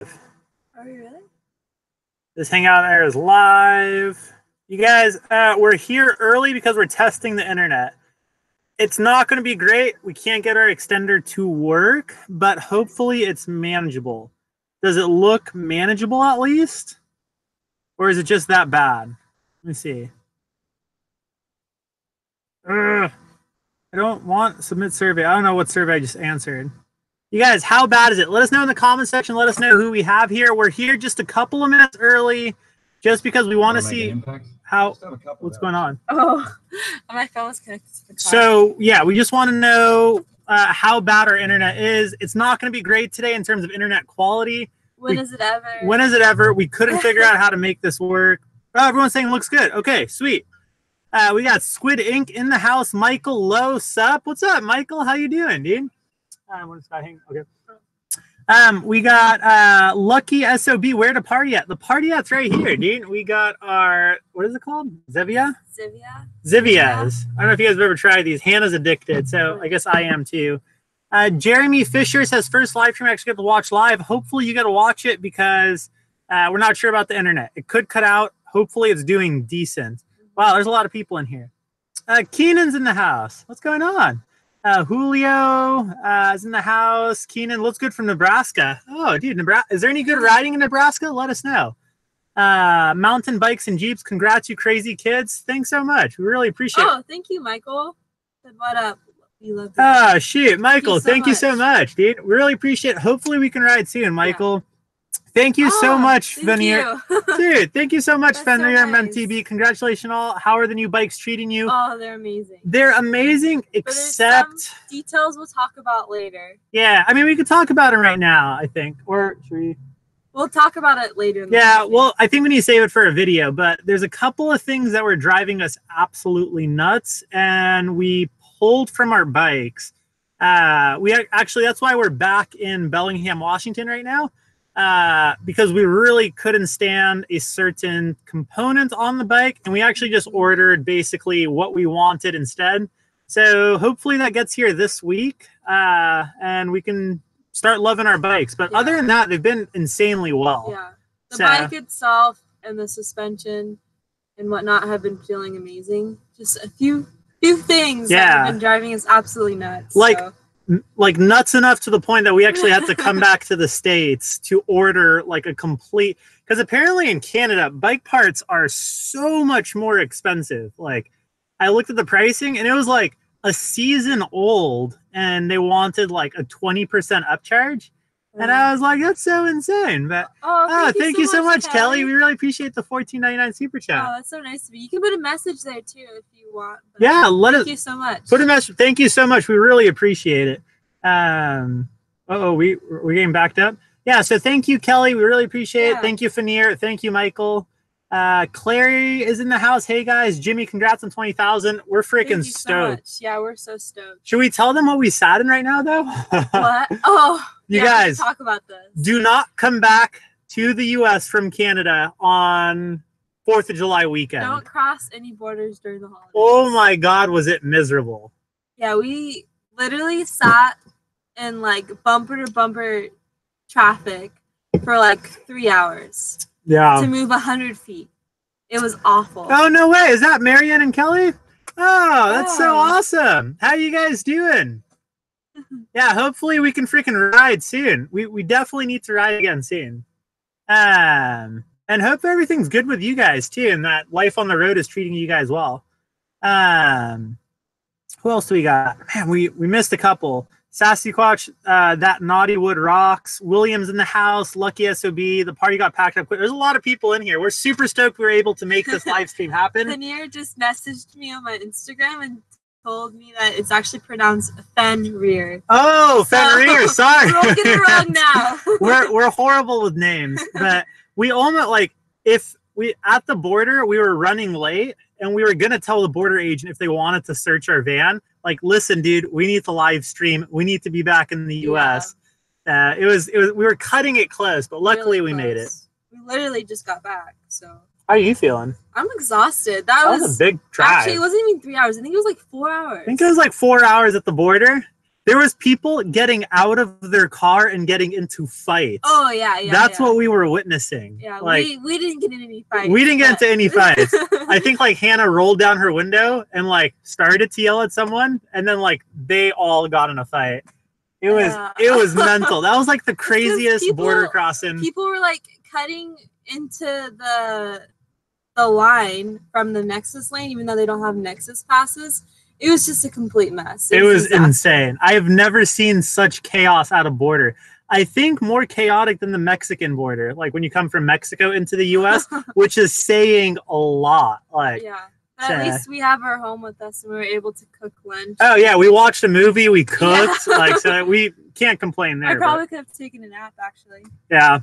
Are you really? This Hangout Air is live. You guys, we're here early because we're testing the internet. It's not going to be great. We can't get our extender to work, but hopefully it's manageable. Does it look manageable at least? Or is it just that bad? Let me see. I don't want submit survey. I don't know what survey I just answered. You guys, how bad is it? Let us know in the comment section. Let us know who we have here. We're here just a couple of minutes early just because we want to see how what's going on. Oh, my phone was connected to the car. So, yeah, we just want to know how bad our internet is. It's not going to be great today in terms of internet quality. When is it ever? When is it ever? We couldn't figure out how to make this work. Oh, everyone's saying it looks good. Okay, sweet. We got Squid Ink in the house. Michael Lowe, sup? What's up, Michael? How you doing, dude? Okay. We got Lucky SOB. Where to party at? The party at's right here, dude. We got our, what is it called? Zivias. I don't know if you guys have ever tried these. Hannah's addicted, so I guess I am too. Jeremy Fisher says first live stream I actually get to watch live. Hopefully you got to watch it because we're not sure about the internet. It could cut out. Hopefully it's doing decent. Wow, there's a lot of people in here. Keenan's in the house. What's going on? Julio is in the house. Keenan looks good from Nebraska. Oh, dude, Nebraska. Is there any good riding in Nebraska? Let us know. Mountain bikes and Jeeps. Congrats, you crazy kids. Thanks so much. We really appreciate it. Oh, thank you, Michael. What up? We love you. Oh, shoot. Michael, thank you so much, dude. We really appreciate it. Hopefully we can ride soon, Michael. Yeah. Thank you so much, Fenrir. Dude, thank you so much, Fenrir and MTB. Congratulations all. How are the new bikes treating you? Oh, they're amazing. They're amazing, except some details we'll talk about later. Yeah, I mean, we could talk about it right now, I think. Or should we? We'll talk about it later. Yeah, well, I think we need to save it for a video, but there's a couple of things that were driving us absolutely nuts, and we pulled from our bikes. That's why we're back in Bellingham, Washington right now. Because we really couldn't stand a certain component on the bike, and we actually just ordered basically what we wanted instead. So hopefully that gets here this week, and we can start loving our bikes. But other than that, they've been insanely well. Yeah, the bike itself and the suspension and whatnot have been feeling amazing. Just a few things that have been driving us absolutely nuts. Like nuts enough to the point that we actually had to come back to the States to order like a complete, because apparently in Canada bike parts are so much more expensive. Like I looked at the pricing and it was like a season old and they wanted like a 20% upcharge. And I was like, that's so insane. But thank you so much, Kelly. We really appreciate the $14.99 super chat. Oh, that's so nice of you. You can put a message there too if you want. Yeah, thank you so much. Put a message. Thank you so much. We really appreciate it. We're getting backed up. Yeah, so thank you, Kelly. We really appreciate it. Thank you, Fenrir. Thank you, Michael. Clary is in the house. Hey guys, Jimmy, congrats on 20,000. We're freaking stoked. So yeah, we're so stoked. Should we tell them what we sat in right now, though? What? Oh, you guys, talk about this. Do not come back to the U.S. from Canada on 4th of July weekend. Don't cross any borders during the holidays. Oh my God, was it miserable? Yeah, we literally sat in like bumper to bumper traffic for like 3 hours. Yeah. To move 100 feet. It was awful. Oh, no way. Is that Marianne and Kelly? Oh, that's so awesome. How you guys doing? Yeah, hopefully we can freaking ride soon. We definitely need to ride again soon. And hope everything's good with you guys too, and that life on the road is treating you guys well. Who else do we got? Man, we missed a couple. Sassy Quatch, that Naughty Wood rocks. Williams in the house. Lucky SOB. The party got packed up quick. There's a lot of people in here. We're super stoked we were able to make this live stream happen. Fenrir just messaged me on my Instagram and told me that it's actually pronounced Fenrir. Oh, Fenrir. Sorry. We'll get it wrong now. we're horrible with names, but we almost at the border, we were running late and we were going to tell the border agent if they wanted to search our van. Like, listen, dude, we need to live stream. We need to be back in the U.S. We were cutting it close, but luckily we made it. We literally just got back, so. How are you feeling? I'm exhausted. That was a big drive. Actually, it wasn't even 3 hours. I think it was like 4 hours. I think it was like 4 hours at the border. There was people getting out of their car and getting into fights. Oh yeah. That's what we were witnessing. Yeah, like we didn't get in any fights. We didn't get into any fights. I think like Hannah rolled down her window and like started to yell at someone, and then like they all got in a fight. It was mental. That was like the craziest border crossing. People were like cutting into the line from the Nexus lane, even though they don't have Nexus passes. It was just a complete mess. It was insane. I have never seen such chaos at a border. I think more chaotic than the Mexican border, like when you come from Mexico into the U.S., which is saying a lot. Like, yeah. But at least we have our home with us, and we were able to cook lunch. Oh yeah, we watched a movie, we cooked, like so we can't complain there. I probably could have taken a nap actually. Yeah.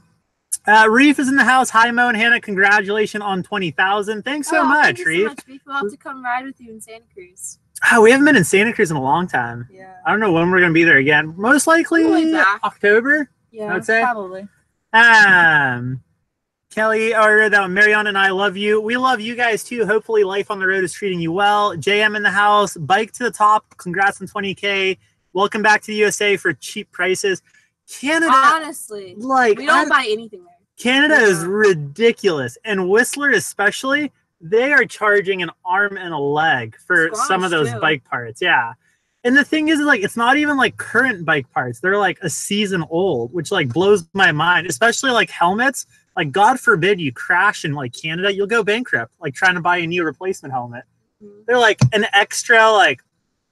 Reef is in the house. Hi, Mo and Hannah. Congratulations on 20,000. Thanks so much, Reef. So much. We'll have to come ride with you in Santa Cruz. Oh, we haven't been in Santa Cruz in a long time. Yeah. I don't know when we're going to be there again. Most likely October. Yeah, I would say. Probably. Kelly, or Mariana and I love you. We love you guys too. Hopefully life on the road is treating you well. JM in the house. Bike to the top. Congrats on 20K. Welcome back to the USA for cheap prices. Canada. Honestly. Like we don't buy anything there. Canada is ridiculous. And Whistler especially, they are charging an arm and a leg for some of those bike parts. Yeah. And the thing is, like, it's not even like current bike parts. They're like a season old, which like blows my mind, especially like helmets. Like, God forbid you crash in like Canada, you'll go bankrupt, like trying to buy a new replacement helmet. Mm-hmm. They're like an extra, like,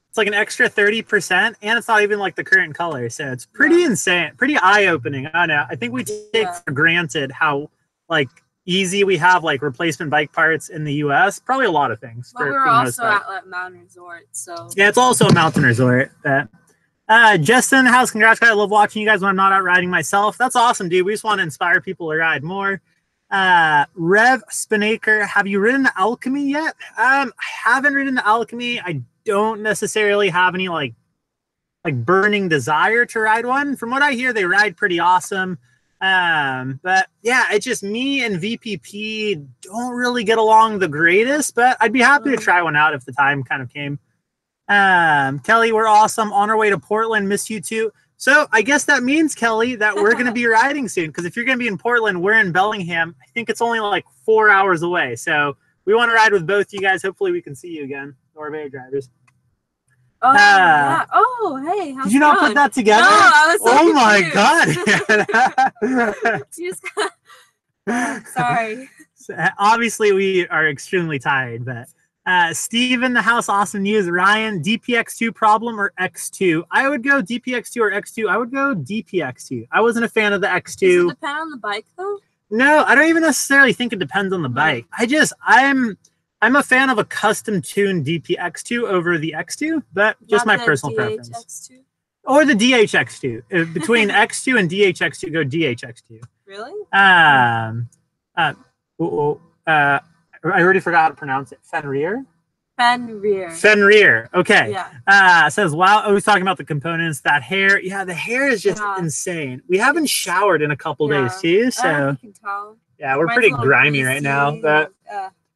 it's like an extra 30%, and it's not even like the current color. So it's pretty insane, pretty eye-opening. I know. I think we take for granted how like easy we have like replacement bike parts in the US. Probably a lot of things. But we're also at Mountain Resort, so yeah, it's also a mountain resort. Justin in the house, congrats, guys. I love watching you guys when I'm not out riding myself. That's awesome, dude. We just want to inspire people to ride more. Rev Spinnaker, have you ridden the Alchemy yet? I haven't ridden the Alchemy. I don't necessarily have any like burning desire to ride one. From what I hear, they ride pretty awesome. But yeah, it's just me and VPP don't really get along the greatest, but I'd be happy to try one out if the time kind of came. Kelly, we're awesome. On our way to Portland. Miss you too. So I guess that means, Kelly, that we're going to be riding soon. Because if you're going to be in Portland, we're in Bellingham. I think it's only like 4 hours away. So we want to ride with both you guys. Hopefully we can see you again. Norway drivers. Oh, yeah. Oh, hey. How's did you not put that together? No, I was oh my God. Sorry. Obviously, we are extremely tired, but Steve in the house, awesome news. Ryan, DPX2 problem or X2? I would go DPX2 or X2. I would go DPX2. I wasn't a fan of the X2. Does it depend on the bike, though? No, I don't even necessarily think it depends on the bike. I'm a fan of a custom tuned DPX2 over the X2, but just my personal preference. DHX2? Or the DHX2. Between X2 and DHX2, go DHX2. Really? I already forgot how to pronounce it. Fenrir? Fenrir. Okay. Yeah. Says, wow. I was talking about the components. That hair. Yeah, the hair is just insane. We haven't showered in a couple days too. So you can tell. Yeah, we're pretty grimy right now. But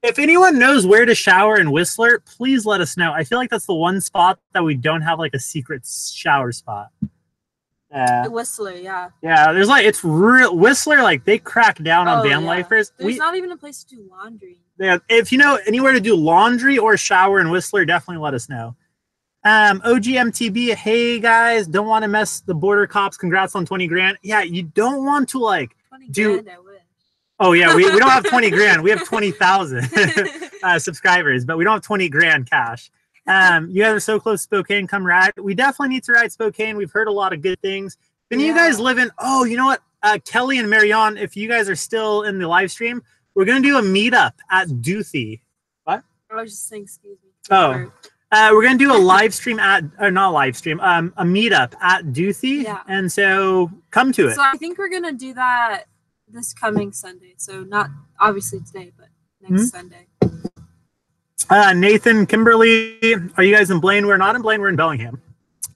if anyone knows where to shower in Whistler, please let us know. I feel like that's the one spot that we don't have like a secret shower spot. Whistler, yeah. Yeah, there's like, it's real. Whistler, like, they crack down on van lifers. There's not even a place to do laundry. Yeah, if you know anywhere to do laundry or shower in Whistler, definitely let us know. OGMTB, hey guys, don't want to mess the border cops. Congrats on 20 grand. Yeah, you don't want to like 20 grand, I wish. Oh yeah, we don't have 20 grand. We have 20,000 subscribers, but we don't have 20 grand cash. You guys are so close to Spokane. Come ride. We definitely need to ride Spokane. We've heard a lot of good things. Then you guys live in, oh, you know what? Kelly and Marianne, if you guys are still in the live stream, we're going to do a meetup at Duthie. What? I was just saying, excuse me. Oh, we're going to do a live stream at, or not live stream, a meetup at Duthie. Yeah. And so come to it. So I think we're going to do that this coming Sunday. So not obviously today, but next Sunday. Nathan, Kimberly, are you guys in Blaine? We're not in Blaine. We're in Bellingham.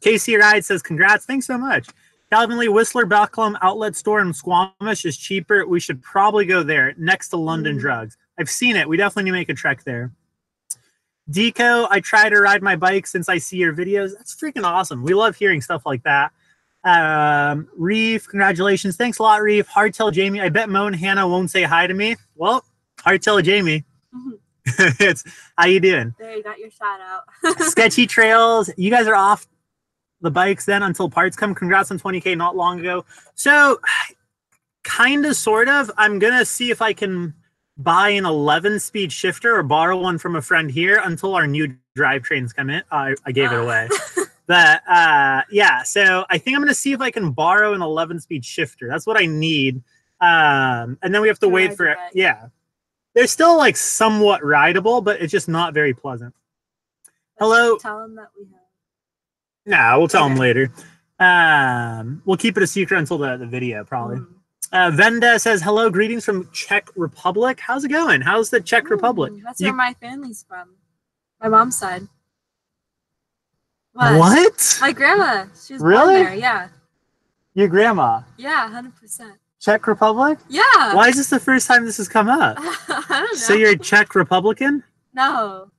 Casey Ride says, congrats. Thanks so much. Calvin Lee, Whistler Bucklam outlet store in Squamish is cheaper. We should probably go there next to London Drugs. I've seen it. We definitely need to make a trek there. Deco, I try to ride my bike since I see your videos. That's freaking awesome. We love hearing stuff like that. Reef, congratulations. Thanks a lot, Reef. Hardtail Jamie. I bet Mo and Hannah won't say hi to me. Well, Hardtail Jamie. It's how you doing? There, you got your shout out. Sketchy Trails. You guys are off the bikes then until parts come. Congrats on 20K not long ago. So kind of, sort of. I'm going to see if I can buy an 11-speed shifter or borrow one from a friend here until our new drivetrains come in. I gave it away. But yeah, so I think I'm going to see if I can borrow an 11-speed shifter. That's what I need. And then we have to wait for it. Yeah. They're still like somewhat rideable, but it's just not very pleasant. Hello. Tell them that we have. Nah, we'll tell them later. We'll keep it a secret until the video, probably. Venda says, hello, greetings from Czech Republic. How's it going? How's the Czech Republic? That's where my family's from. My mom's side. What? My grandma. She was really? born there, yeah. Your grandma? Yeah, 100%. Czech Republic? Yeah. Why is this the first time this has come up? I don't know. So you're a Czech Republican? No.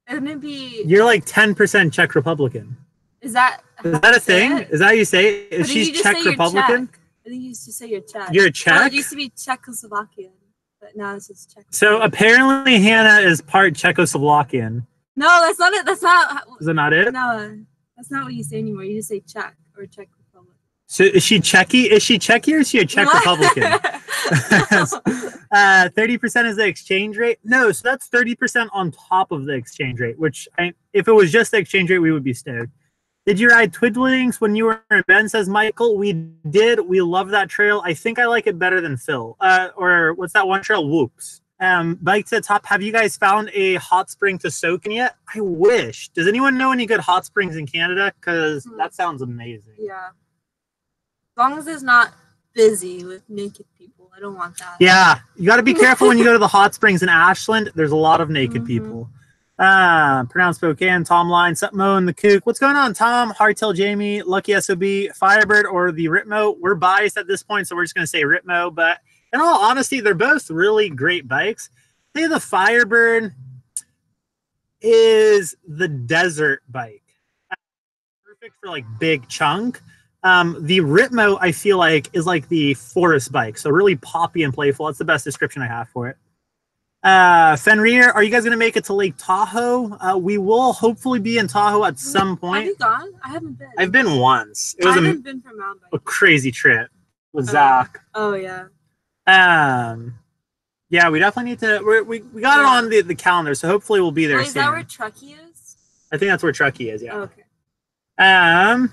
Wouldn't it be... You're like 10% Czech Republican. Is that a thing? Is that how you say it? Is she Czech Republican? Czech? I think you used to say you're Czech. You're a Czech? Well, it used to be Czechoslovakian, but now it's just Czech. So apparently Hannah is part Czechoslovakian. No, that's not it. That's not... Is that not it? No, that's not what you say anymore. You just say Czech or Czech Republic. So is she Czechy? Is she Czechy or is she a Czech Republican? 30% is the exchange rate. No, so that's 30% on top of the exchange rate, which if it was just the exchange rate, we would be stoked. Did you ride Twiddlings when you were in Ben, says Michael? We did. We love that trail. I think I like it better than Phil. Or what's that one trail? Whoops. Bike to the top. Have you guys found a hot spring to soak in yet? I wish. Does anyone know any good hot springs in Canada? Because that sounds amazing. Yeah. As long as it's not busy with naked people. I don't want that. Yeah. You got to be careful when you go to the hot springs in Ashland. There's a lot of naked people. Pronounced Spokane, Tom Line, Mo and the Kook. What's going on, Tom? Hardtail Jamie, Lucky SOB, Firebird, or the Ritmo? We're biased at this point, so we're just going to say Ritmo. But in all honesty, they're both really great bikes. I think the Firebird is the desert bike. Perfect for like big chunk. The Ritmo, I feel like, is like the forest bike. So really poppy and playful. That's the best description I have for it. Fenrir, are you guys going to make it to Lake Tahoe? We will hopefully be in Tahoe at some point. Have you gone? I haven't been. I've been once. It was been for mountain biking. A crazy trip with Zach. Oh, yeah. Yeah, we definitely need to. We got it on the calendar, so hopefully we'll be there soon. Is that where Truckee is? I think that's where Truckee is, yeah. Oh, okay.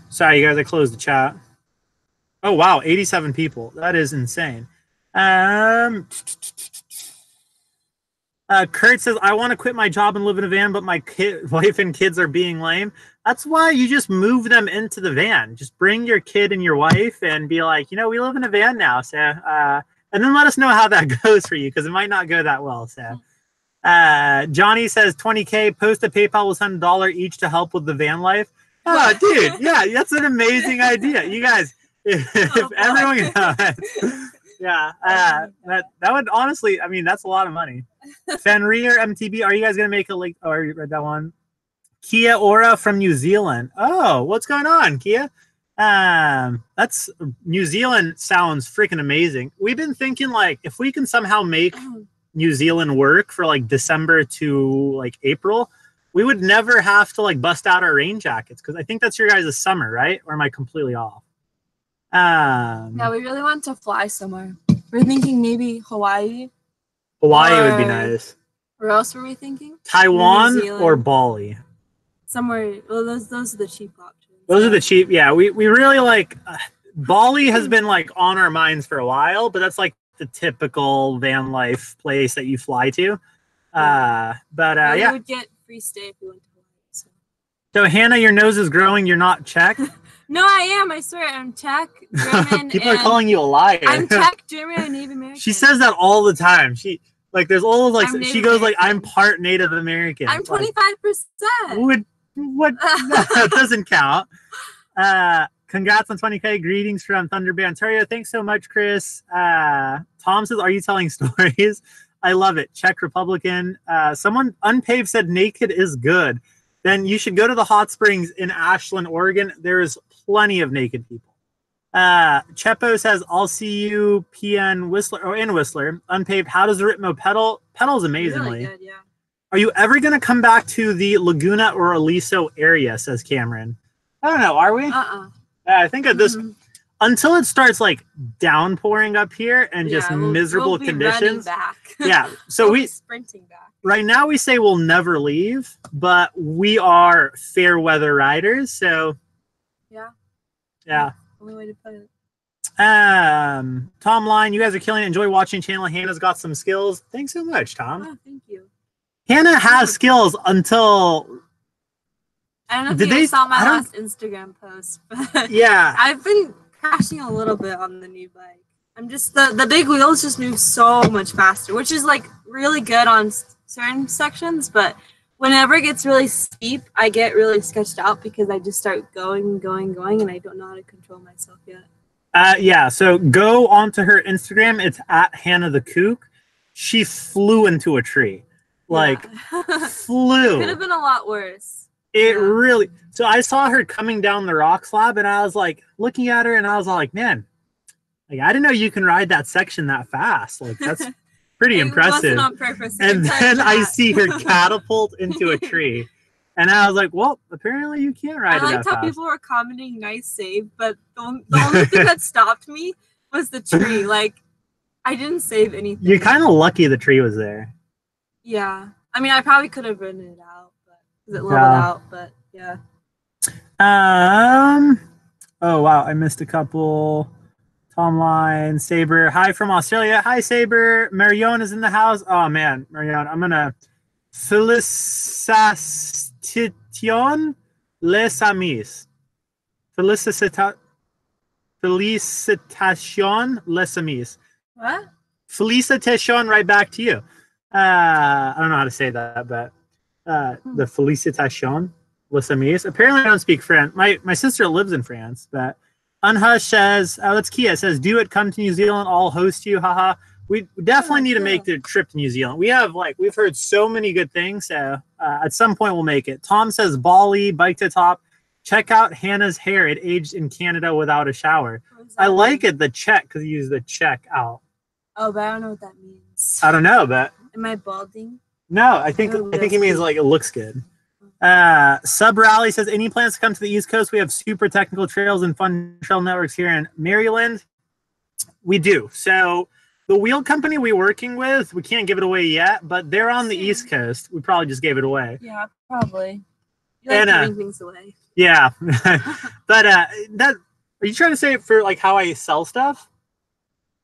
Sorry, you guys, I closed the chat. Oh, wow, 87 people. That is insane. Kurt says, I want to quit my job and live in a van, but my wife and kids are being lame. That's why you just move them into the van. Just bring your kid and your wife and be like, we live in a van now. So, and then let us know how that goes for you, because it might not go that well. So, Johnny says 20K, post a PayPal, will send $1 each to help with the van life. Oh, dude. Yeah, that's an amazing idea. You guys, if everyone yeah, that would honestly, that's a lot of money. Fenrir MTB, are you guys gonna make a link? Oh, you read that one. Kia Ora from New Zealand. Oh, what's going on, Kia? That's New Zealand sounds freaking amazing. We've been thinking like if we can somehow make New Zealand work for like December to like April, we would never have to like bust out our rain jackets, because I think that's your guys' summer, right? Or am I completely off? Yeah, we really want to fly somewhere. We're thinking maybe Hawaii. Hawaii would be nice. Where else were we thinking? Taiwan or Bali? Somewhere. Well, those are the cheap options. Those are the cheap. Yeah, we really like Bali has been like on our minds for a while, but that's like the typical van life place that you fly to. Yeah. We would get free stay if we went to Hawaii. So Hannah, your nose is growing. You're not Czech. No, I am. I swear, I'm Czech, German. People are calling you a liar. I'm Czech, German, and Native American. She says that all the time. There's all like she goes American. like, I'm part Native American. I'm 25%. What? That doesn't count. Congrats on 20K. Greetings from Thunder Bay, Ontario. Thanks so much, Chris. Tom says, are you telling stories? I love it. Czech Republican. Someone Unpaved said naked is good. Then you should go to the hot springs in Ashland, Oregon. There's plenty of naked people. Chepo says, I'll see you PN Whistler or in Whistler. Unpaved. How does the Ritmo pedal? Pedals amazingly. Really good, yeah. Are you ever going to come back to the Laguna or Aliso area? Says Cameron. I don't know. Are we? I think at this until it starts like downpouring up here and just miserable conditions. Back. Yeah. So we sprinting back. Right now we say we'll never leave, but we are fair weather riders. So yeah. Only way to put it. Tom Line, you guys are killing it. Enjoy watching channel. Hannah's got some skills. Thanks so much, Tom. Oh, thank you. Hannah has skills until. I don't know if you saw my last Instagram post, but yeah, I've been crashing a little bit on the new bike. I'm just the big wheels just move so much faster, which is like really good on certain sections, but whenever it gets really steep, I get really sketched out because I just start going, and I don't know how to control myself yet. Yeah, so go onto her Instagram. It's at Hannah the Kook. She flew into a tree. Like, flew. Could have been a lot worse. It really. So I saw her coming down the rock slab, and I was like looking at her, and I was like, man, like I didn't know you can ride that section that fast. Like that's pretty impressive. Wasn't on purpose. And then I see her catapult into a tree, and I was like, well, apparently you can't ride it that fast. I liked how people were commenting "nice save," but the only thing that stopped me was the tree. Like, I didn't save anything. You're kind of lucky the tree was there. Yeah, I mean, I probably could have ridden it out, but because it leveled out. But yeah. Oh wow, I missed a couple. Tom Line, Saber. Hi from Australia. Hi Saber. Marion is in the house. Oh man, Marion, I'm gonna Felicitation les amis. Felicitation les amis. What? Felicitation right back to you. I don't know how to say that, but the Felicitation les amis. Apparently I don't speak French. My sister lives in France, but Unhush says, let's Kia says, do it, come to New Zealand, I'll host you, haha. We definitely need to make the trip to New Zealand. We've heard so many good things, so at some point we'll make it. Tom says, Bali, bike to top. Check out Hannah's hair. It aged in Canada without a shower. I like it, the check, because you use the check out. Oh, but I don't know what that means. I don't know, but. Am I balding? No, I think it means like it looks good. Sub Rally says, any plans to come to the East Coast? We have super technical trails and fun trail networks here in Maryland. We do. So the wheel company we're working with, we can't give it away yet, but they're on the East Coast. We probably just gave it away. Yeah, probably. You like giving things away. Yeah. But are you trying to say it for like how I sell stuff?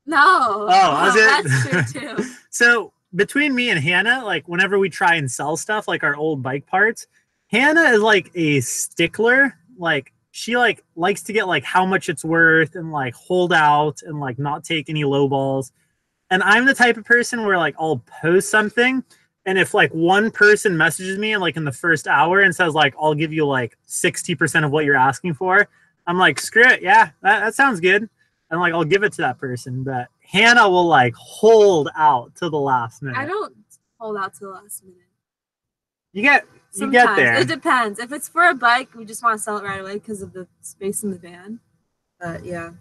No. Oh, that's true too. So between me and Hannah, like whenever we try and sell stuff, like our old bike parts, Hannah is like a stickler. Like she like likes to get like how much it's worth and like hold out and like not take any low balls. And I'm the type of person where like I'll post something, and if like one person messages me and like in the first hour and says like I'll give you like 60% of what you're asking for, I'm like, screw it, yeah, that sounds good. And like I'll give it to that person. But Hannah will like hold out to the last minute. I don't hold out to the last minute. You get there. It depends. If it's for a bike, we just want to sell it right away because of the space in the van. But yeah.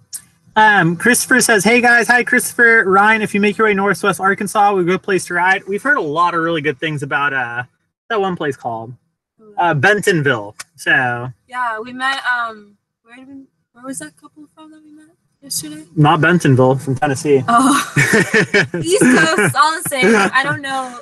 Christopher says, hey guys, hi Christopher. Ryan, if you make your way northwest Arkansas, we're a good place to ride. We've heard a lot of really good things about that one place called Bentonville. So yeah, we met where was that couple from that we met yesterday? Not Bentonville, from Tennessee. Oh. East Coast, all the same. I don't know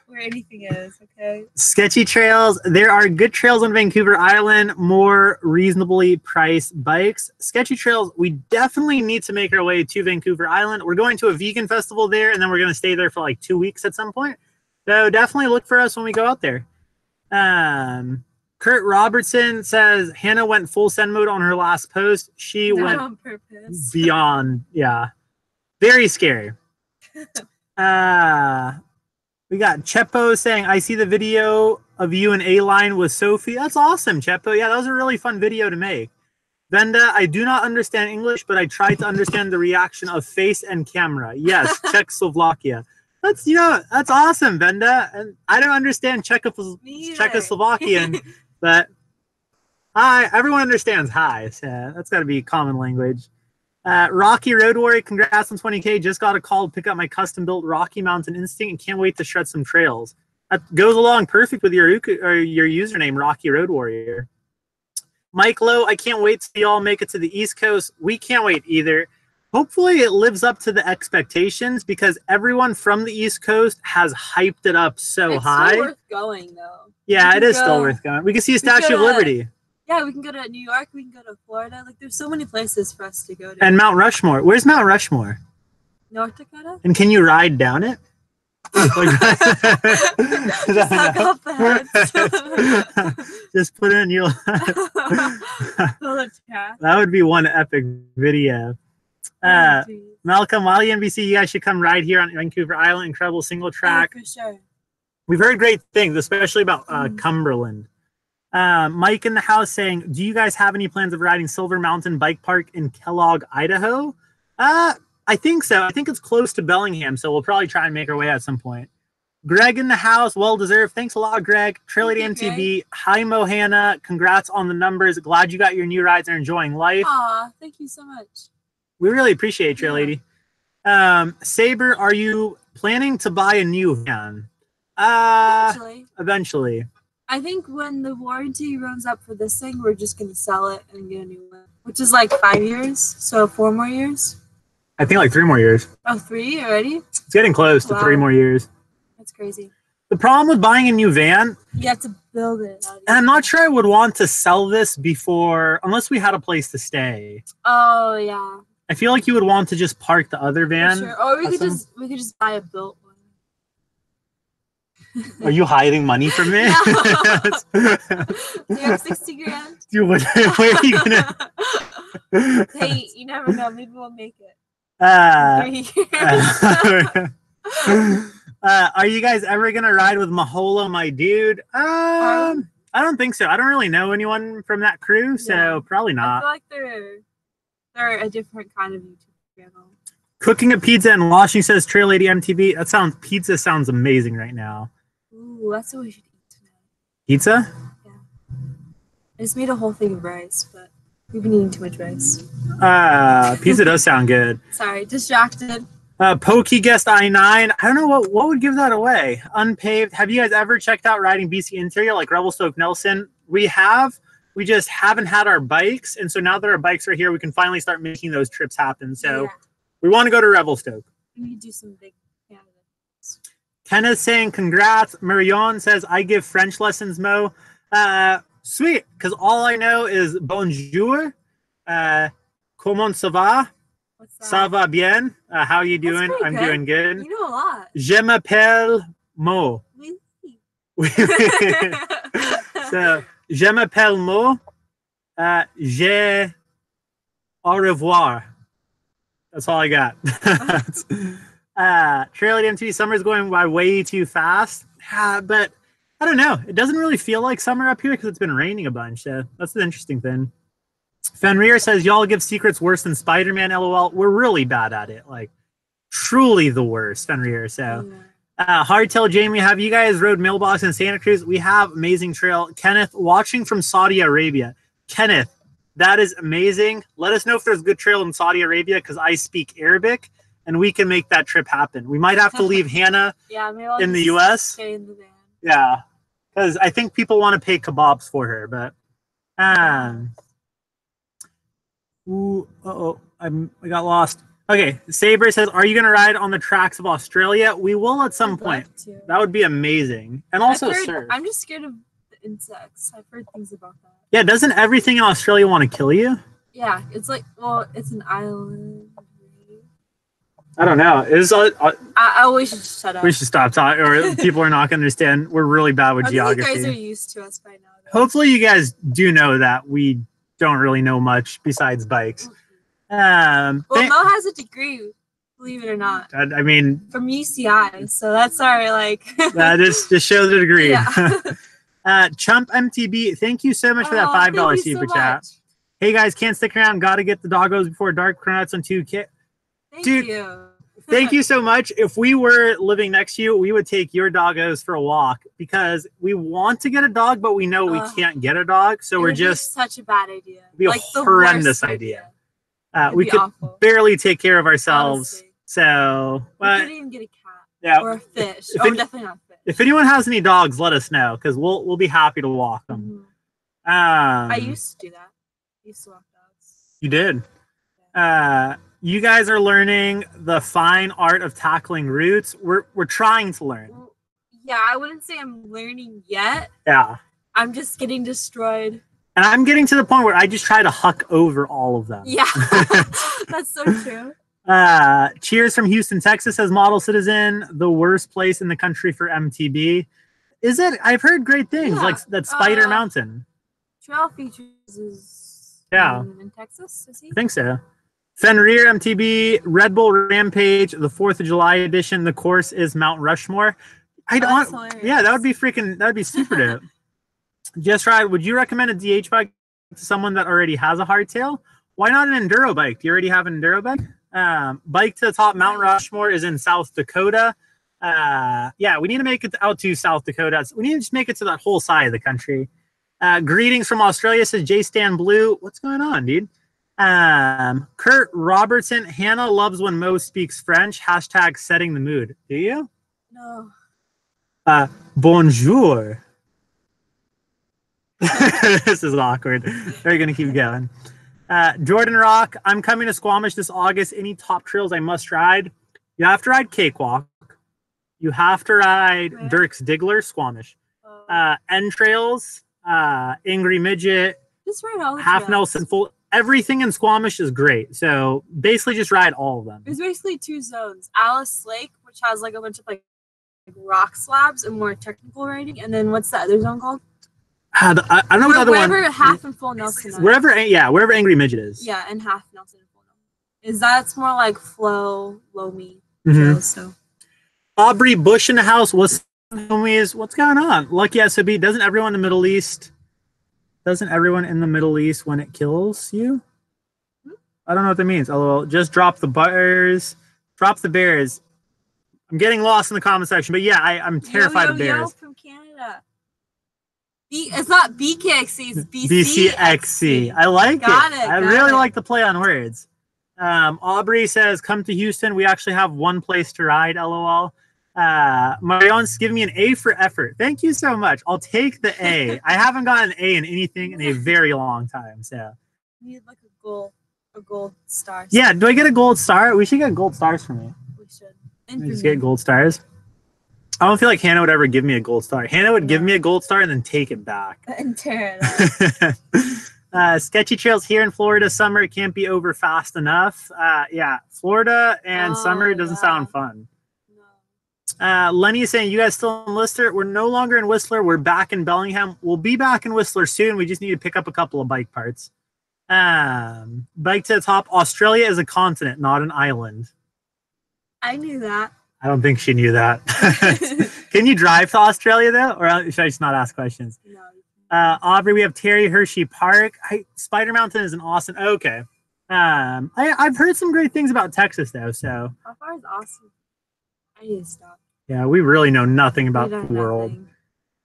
where anything is, okay? Sketchy trails. There are good trails on Vancouver Island, more reasonably priced bikes. Sketchy trails, we definitely need to make our way to Vancouver Island. We're going to a vegan festival there, and then we're going to stay there for like 2 weeks at some point. So definitely look for us when we go out there. Kurt Robertson says, Hannah went full send mode on her last post. She went on purpose. Beyond, yeah. Very scary. We got Chepo saying, I see the video of you in A-Line with Sophie. That's awesome, Chepo. Yeah, that was a really fun video to make. Venda, I do not understand English, but I tried to understand the reaction of face and camera. Yes, Czechoslovakia. That's that's awesome, Benda. And I don't understand Me either. Czechoslovakian, but hi, everyone understands hi. So that's got to be common language. Rocky Road Warrior, congrats on 20K. Just got a call to pick up my custom built Rocky Mountain Instinct and can't wait to shred some trails. That goes along perfect with your username, Rocky Road Warrior. Mike Lowe, I can't wait to see y'all make it to the East Coast. We can't wait either. Hopefully it lives up to the expectations because everyone from the East Coast has hyped it up so high. It's still worth going, though. Yeah, it is still worth going. We can see a Statue of Liberty. Yeah, we can go to New York. We can go to Florida. Like, there's so many places for us to go to. And Mount Rushmore. Where's Mount Rushmore? North Dakota. And can you ride down it? Just hug off the heads. Just put in your. That would be one epic video. Malcolm, Wally NBC, you guys should come ride here on Vancouver Island. Incredible single track. For sure. We've heard great things, especially about Cumberland. Mike in the house saying, do you guys have any plans of riding Silver Mountain Bike Park in Kellogg, Idaho? I think so. I think it's close to Bellingham, so we'll probably try and make our way at some point. Greg in the house, well deserved. Thanks a lot, Greg. Trail Lady MTV. Hi, Mohana. Congrats on the numbers. Glad you got your new rides and are enjoying life. Aw, thank you so much. We really appreciate it, Trail Lady. Saber, are you planning to buy a new van? Eventually. I think when the warranty runs up for this thing, we're just going to sell it and get a new one, which is like 5 years. So 4 more years. I think like 3 more years. Oh, 3 already? It's getting close to 3 more years. That's crazy. The problem with buying a new van, you have to build it. And I'm not sure I would want to sell this before, unless we had a place to stay. Oh, yeah. I feel like you would want to just park the other van. For sure. Or we could just buy a built one. Are you hiding money from me? No. Do you have 60 grand? Dude, where are you gonna? Hey, you never know. Maybe we'll make it. 3 years. Are you guys ever gonna ride with Maholo, my dude? I don't think so. I don't really know anyone from that crew, so probably not. I feel like they're a different kind of YouTube channel. Cooking a pizza in Washington, says Trail Lady MTV. Pizza sounds amazing right now. Ooh, that's what we should eat tonight. Pizza? Yeah. I just made a whole thing of rice, but we've been eating too much rice. Pizza does sound good. Sorry, distracted. Pokey Guest I-9. I don't know what would give that away. Unpaved. Have you guys ever checked out riding BC Interior like Revelstoke Nelson? We have. We just haven't had our bikes. And so now that our bikes are here, we can finally start making those trips happen. So we want to go to Revelstoke. We need to do some big candidates. Kenneth saying congrats. Marion says, I give French lessons, Mo. Sweet. Because all I know is bonjour. Comment ça va? Ça va bien. How are you doing? I'm doing good. You know a lot. Je m'appelle Mo. So, je m'appelle Mo. Je au revoir. That's all I got. Trail Lady MTV, summer's going by way too fast. But I don't know. It doesn't really feel like summer up here because it's been raining a bunch. That's the interesting thing. Fenrir says, y'all give secrets worse than Spider-Man, LOL. We're really bad at it. Like, truly the worst, Fenrir. So, Hardtail Jamie, have you guys rode Mailbox in Santa Cruz? We have amazing trail. Kenneth, watching from Saudi Arabia. Kenneth, that is amazing. Let us know if there's good trail in Saudi Arabia because I speak Arabic and we can make that trip happen. We might have to leave Hannah in the U.S. Stay in the van. Yeah, because I think people want to pay kebabs for her, but I got lost. Okay, Saber says, are you going to ride on the tracks of Australia? We will at some point. That would be amazing. And also, I'm just scared of the insects. I've heard things about that. Yeah, doesn't everything in Australia want to kill you? Yeah, it's like, well, it's an island. I don't know. We should just shut up. We should stop talking, or people are not going to understand. We're really bad with geography. You guys are used to us by now, though. Hopefully you guys do know that we don't really know much besides bikes. Mo has a degree, believe it or not. I mean, from UCI, so that's our that just shows the degree. Yeah. Chump MTB, thank you so much for that $5 super chat. Hey guys, can't stick around. Got to get the doggos before dark. Congrats on 2K. Thank you. Thank you so much. If we were living next to you, we would take your doggos for a walk because we want to get a dog, but we know we can't get a dog. So we're just such a bad idea. It'd be a horrendous idea. We could barely take care of ourselves. Honestly. So we couldn't even get a cat or a fish. Definitely not fish. If anyone has any dogs, let us know because we'll be happy to walk them. I used to do that. I used to walk dogs. You did. You guys are learning the fine art of tackling roots. We're trying to learn. Yeah, I wouldn't say I'm learning yet. Yeah. I'm just getting destroyed. And I'm getting to the point where I just try to huck over all of them. Yeah, that's so true. Cheers from Houston, Texas says Model Citizen, the worst place in the country for MTB. Is it? I've heard great things like that Spider Mountain. Trail Features is in Texas, is he? I think so. Fenrir MTB, Red Bull Rampage, the 4th of July edition. The course is Mount Rushmore. Yeah, that would be super dope. Just right. Would you recommend a DH bike to someone that already has a hardtail? Why not an enduro bike? Do you already have an enduro bike? Bike to the top Mount Rushmore is in South Dakota. We need to make it out to South Dakota. We need to just make it to that whole side of the country. Greetings from Australia, says J Stan Blue. What's going on, dude? Kurt Robertson, Hannah loves when Mo speaks French. # setting the mood. Do you? No. Bonjour. This is awkward. They're going to keep going. Jordan Rock, I'm coming to Squamish this August. Any top trails I must ride? You have to ride Cakewalk. You have to ride Dirks Diggler, Squamish. End Trails, Angry Midget, just ride all the Half trails. Nelson Full. Everything in Squamish is great. So basically just ride all of them. There's basically 2 zones. Alice Lake, which has like a bunch of like rock slabs and more technical riding. And then what's the other zone called? I don't know what the other one. Wherever Half and Full Nelson is. Wherever Angry Midget is. Yeah, and Half Nelson and Full Nelson. That's more like flow, loamy trails, so. Aubrey Bush in the house. What's going on? Lucky SOB. Doesn't everyone in the Middle East when it kills you? I don't know what that means. LOL. Just drop the bears. Drop the bears. I'm getting lost in the comment section, but yeah, I'm terrified of bears. Yo from Canada. It's not BKXC, it's BCXC. I like it. I really like the play on words. Aubrey says, come to Houston. We actually have one place to ride, LOL. Marion's giving me an A for effort. Thank you so much. I'll take the A. I haven't gotten an A in anything in a very long time. So you need like a gold star. Yeah, do I get a gold star? We should get gold stars for me. We should. Just get gold stars. I don't feel like Hannah would ever give me a gold star. Hannah would give me a gold star and then take it back. And tear it up. Sketchy trails here in Florida. Summer can't be over fast enough. Florida and summer doesn't sound fun. Lenny is saying, you guys still in Whistler? We're no longer in Whistler. We're back in Bellingham. We'll be back in Whistler soon. We just need to pick up a couple of bike parts. Bike to the top. Australia is a continent, not an island. I knew that. I don't think she knew that. Can you drive to Australia, though? Or should I just not ask questions? No. Aubrey, we have Terry Hershey Park. Spider Mountain is an awesome... Okay. I've heard some great things about Texas, though. So How far is Austin? I need to stop. Yeah, we really know nothing about the world.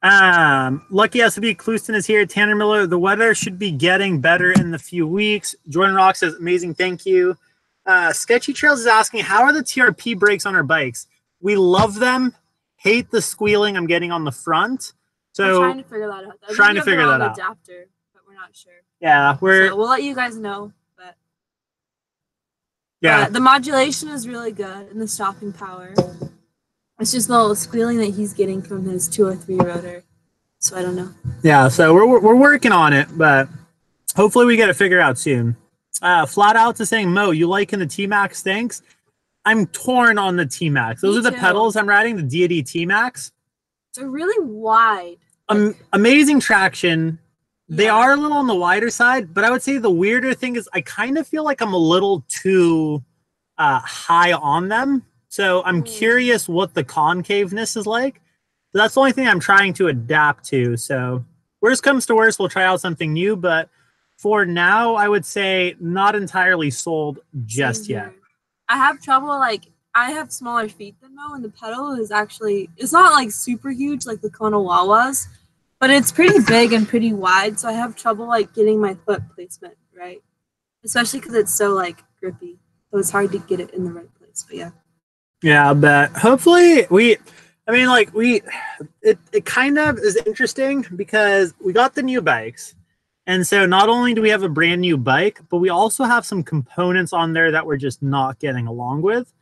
Lucky SB Clouston is here. Tanner Miller, the weather should be getting better in the few weeks. Jordan Rock says, amazing, thank you. Sketchy Trails is asking, how are the TRP brakes on our bikes? We love them. Hate the squealing I'm getting on the front. So I'm trying to figure that out. Adapter, but we're not sure. Yeah, we'll let you guys know. But the modulation is really good and the stopping power. It's just the little squealing that he's getting from his 203 rotor. So I don't know. Yeah, so we're working on it, but hopefully we get it figured out soon. Flat Out is saying, Mo, you liking the T-Max? Thanks. I'm torn on the T-Max. Those are the pedals I'm riding, the Deity T-Max. They're really wide. Amazing traction. Yeah. They are a little on the wider side, but I would say the weirder thing is I kind of feel like I'm a little too high on them. So I'm curious what the concaveness is like. So that's the only thing I'm trying to adapt to. So worst comes to worst, we'll try out something new. But for now, I would say not entirely sold just yet. I have trouble like I have smaller feet than Mo, and the pedal is actually, it's not like super huge like the Kona Wawas, but it's pretty big and pretty wide, so I have trouble like getting my foot placement right, especially because it's so like grippy, so it's hard to get it in the right place. But yeah, but hopefully it kind of is interesting because we got the new bikes, and so not only do we have a brand new bike, but we also have some components on there that we're just not getting along with.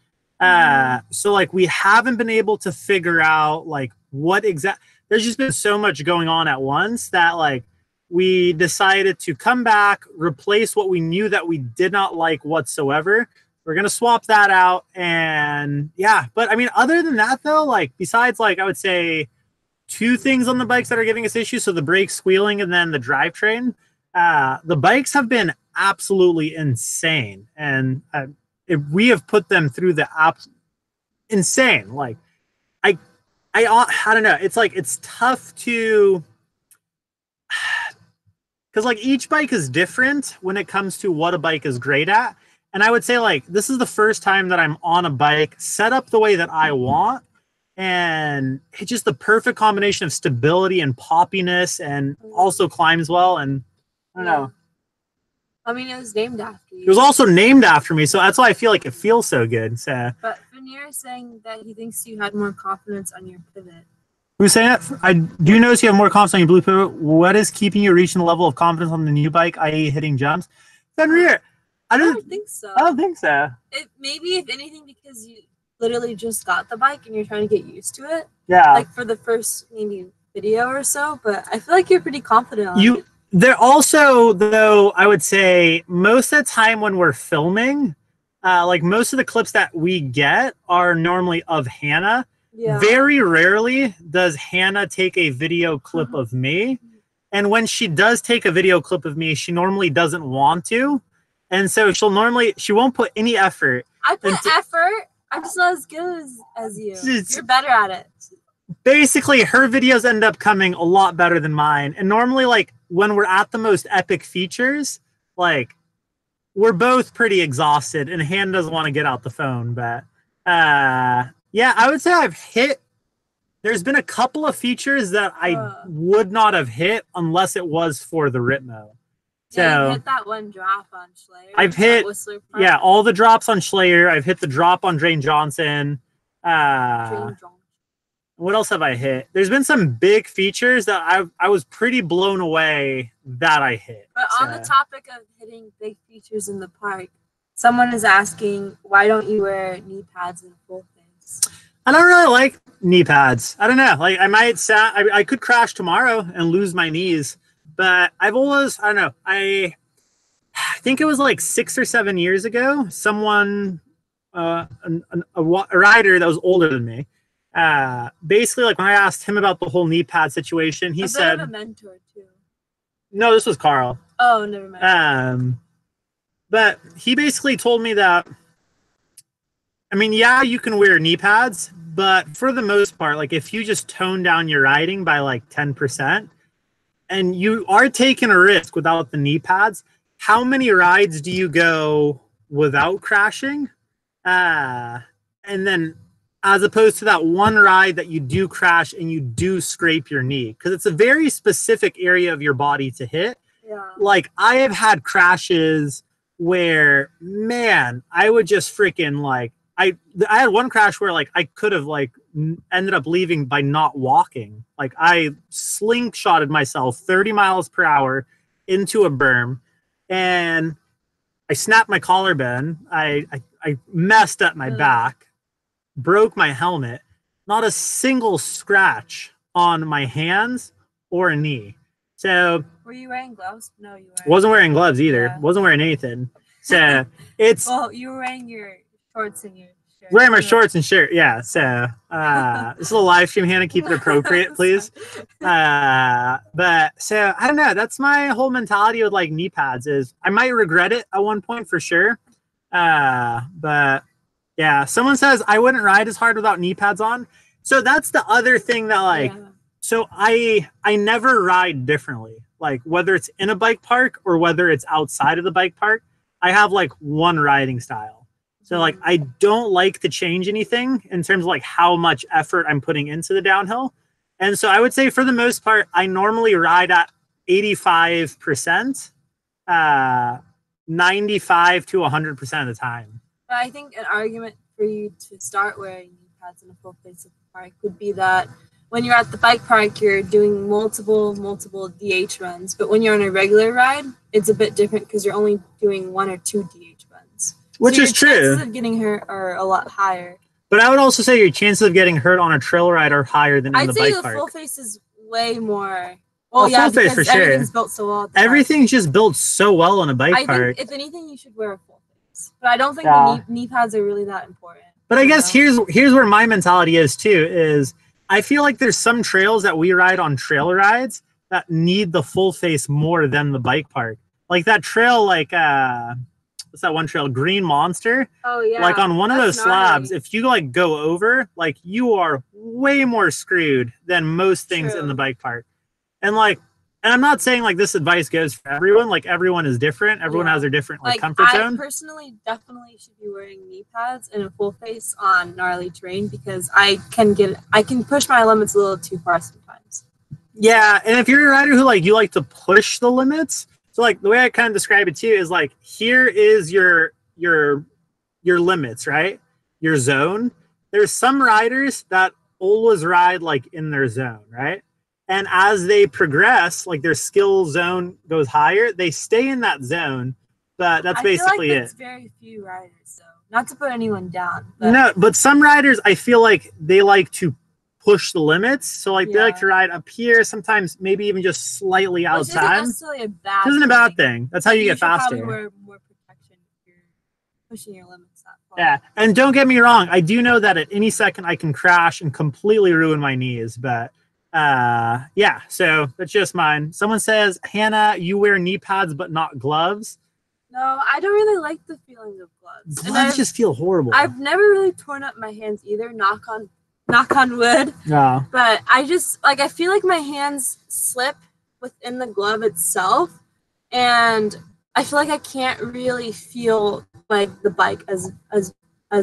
So like we haven't been able to figure out like what exact. There's just been so much going on at once that like we decided to come back, replace what we knew that we did not like whatsoever. We're gonna swap that out, and yeah. But I mean, other than that though, like besides like I would say two things on the bikes that are giving us issues. So the brake squealing and then the drivetrain. The bikes have been absolutely insane, and we have put them through the insane. Like I don't know. It's like it's tough to because like each bike is different when it comes to what a bike is great at. And I would say like this is the first time that I'm on a bike set up the way that I want. And it's just the perfect combination of stability and poppiness and also climbs well. And I don't know. I mean, it was named after you. It was also named after me. So that's why I feel like it feels so good. So. But Veneer is saying that he thinks you had more confidence on your pivot. Who's saying that? I do notice you have more confidence on your blue pivot. What is keeping you reaching the level of confidence on the new bike, i.e. hitting jumps? Veneer, I don't think so. I don't think so. Maybe if anything, because you literally just got the bike and you're trying to get used to it. Yeah. Like for the first maybe video or so, but I feel like you're pretty confident on it. They're also, though, I would say most of the time when we're filming, like most of the clips that we get are normally of Hannah. Yeah. Very rarely does Hannah take a video clip of me. And when she does take a video clip of me, she normally doesn't want to. And so she won't put any effort. I put effort. I'm just not as good as you. You're better at it. Basically, her videos end up coming a lot better than mine. And normally, like, when we're at the most epic features, like, we're both pretty exhausted, and Hannah doesn't want to get out the phone. But, yeah, I would say I've hit. There's been a couple of features that I would not have hit unless it was for the Ritmo. Yeah, you hit that one drop on Schleyer. I've hit, yeah, all the drops on Schleyer. I've hit the drop on Drane Johnson. What else have I hit? There's been some big features that I was pretty blown away that I hit. But on the topic of hitting big features in the park, someone is asking, why don't you wear knee pads in full face? I don't really like knee pads. I don't know. Like I could crash tomorrow and lose my knees. But I've always, I don't know, I think it was like 6 or 7 years ago, someone, a rider that was older than me, basically like when I asked him about the whole knee pad situation, he said, a mentor too. No, this was Carl. Oh, never mind. But he basically told me that, I mean, yeah, you can wear knee pads, but for the most part, like if you just tone down your riding by like 10%, and you are taking a risk without the knee pads, how many rides do you go without crashing? And then as opposed to that one ride that you do crash and you do scrape your knee, because it's a very specific area of your body to hit. Yeah. Like I have had crashes where, man, I would just freaking like, I had one crash where like I could have like ended up leaving by not walking. Like I slingshotted myself 30 miles per hour into a berm, and I snapped my collarbone. I messed up my back, broke my helmet. Not a single scratch on my hands or knee. So were you wearing gloves? No, you weren't. Wasn't wearing gloves either. Yeah. Wasn't wearing anything. So it's well, you were wearing your shorts and your shirt. Wearing my shorts and shirt, yeah. So this is a live stream, Hannah. Keep it appropriate, please. But so I don't know. That's my whole mentality with like knee pads. Is I might regret it at one point for sure. But yeah, someone says I wouldn't ride as hard without knee pads on. So that's the other thing that like. Yeah. So I never ride differently. Like whether it's in a bike park or whether it's outside of the bike park, I have like one riding style. So like I don't like to change anything in terms of like how much effort I'm putting into the downhill. And so I would say for the most part, I normally ride at 85%, 95 to 100% of the time. But I think an argument for you to start wearing knee pads in a full face at the park would be that when you're at the bike park, you're doing multiple DH runs. But when you're on a regular ride, it's a bit different because you're only doing 1 or 2 DH runs. Which so is true. Your chances of getting hurt are a lot higher. But I would also say your chances of getting hurt on a trail ride are higher than in the bike park. I'd say the full face is way more. Well, yeah, full face because for sure. Everything's built so well. Everything's just built so well on a bike park. I think if anything, you should wear a full face. But I don't think the knee pads are really that important. But I guess here's where my mentality is too. Is I feel like there's some trails that we ride on trail rides that need the full face more than the bike park. Like that trail, like what's that one trail? Green Monster. Oh yeah. Like on one of those slabs, if you like go over, like you are way more screwed than most things in the bike park. And like, and I'm not saying like this advice goes for everyone. Like everyone is different. Everyone has their different like comfort zone. I personally definitely should be wearing knee pads and a full face on gnarly terrain because I can push my limits a little too far sometimes. Yeah, and if you're a rider who like you like to push the limits, so like the way I kind of describe it too is like here is your limits, right? Your zone. There's some riders that always ride like in their zone, right? And as they progress, like their skill zone goes higher, they stay in that zone. But that's basically it. It's very few riders, so not to put anyone down. But some riders, I feel like they like to push the limits. So like they like to ride up here, sometimes maybe even just slightly out of time. Which isn't necessarily a bad thing. Isn't a bad thing. That's how you get faster. You should probably wear more protection if you're pushing your limits that far. Yeah, and don't get me wrong, I do know that at any second I can crash and completely ruin my knees, but yeah, so that's just mine. Someone says, Hannah, you wear knee pads but not gloves. No, I don't really like the feeling of gloves. Gloves just feel horrible. I've never really torn up my hands either, knock on wood. Yeah. But I just like I feel like my hands slip within the glove itself, and I feel like I can't really feel like the bike as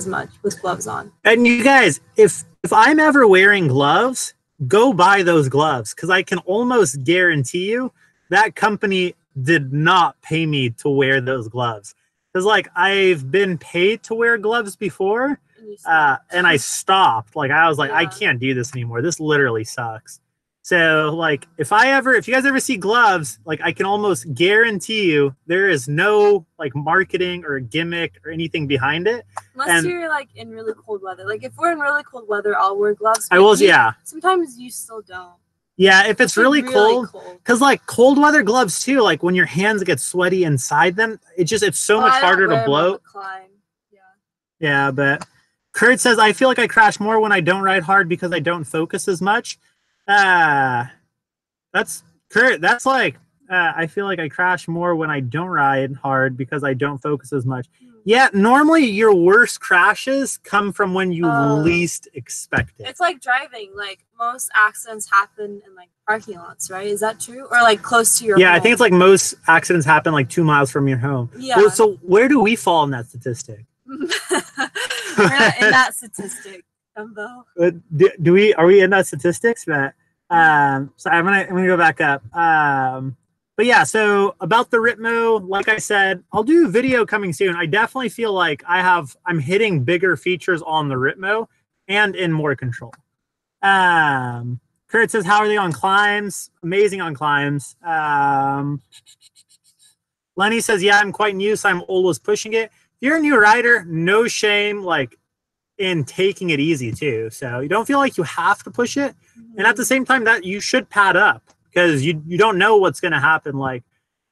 much with gloves on. And you guys, if I'm ever wearing gloves, go buy those gloves because I can almost guarantee you that company did not pay me to wear those gloves. Because like I've been paid to wear gloves before, and I stopped. Like I was like, I can't do this anymore. This literally sucks. So like if you guys ever see gloves, like I can almost guarantee you there is no like marketing or gimmick or anything behind it. Unless you're like in really cold weather. Like if we're in really cold weather, I'll wear gloves. I will, yeah. Sometimes you still don't. Yeah, if it's really cold, because like cold weather gloves too, like when your hands get sweaty inside them, it's so much harder to blow. Yeah, but Kurt says, I feel like I crash more when I don't ride hard because I don't focus as much. That's Kurt. That's like, I feel like I crash more when I don't ride hard because I don't focus as much. Yeah, normally your worst crashes come from when you least expect it. It's like driving. Like most accidents happen in like parking lots, right? Is that true? Or like close to your home? I think it's like most accidents happen like 2 miles from your home. Yeah. Well, so where do we fall in that statistic? We're not in that statistic, Dumbo. Are we in that statistics? But so I'm gonna go back up. But yeah, so about the Ritmo, like I said, I'll do a video coming soon. I definitely feel like I'm hitting bigger features on the Ritmo and in more control. Kurt says, how are they on climbs? Amazing on climbs. Lenny says, yeah, I'm quite new, so I'm always pushing it. If you're a new rider, no shame like in taking it easy too. So you don't feel like you have to push it. And at the same time that you should pad up because you don't know what's going to happen. Like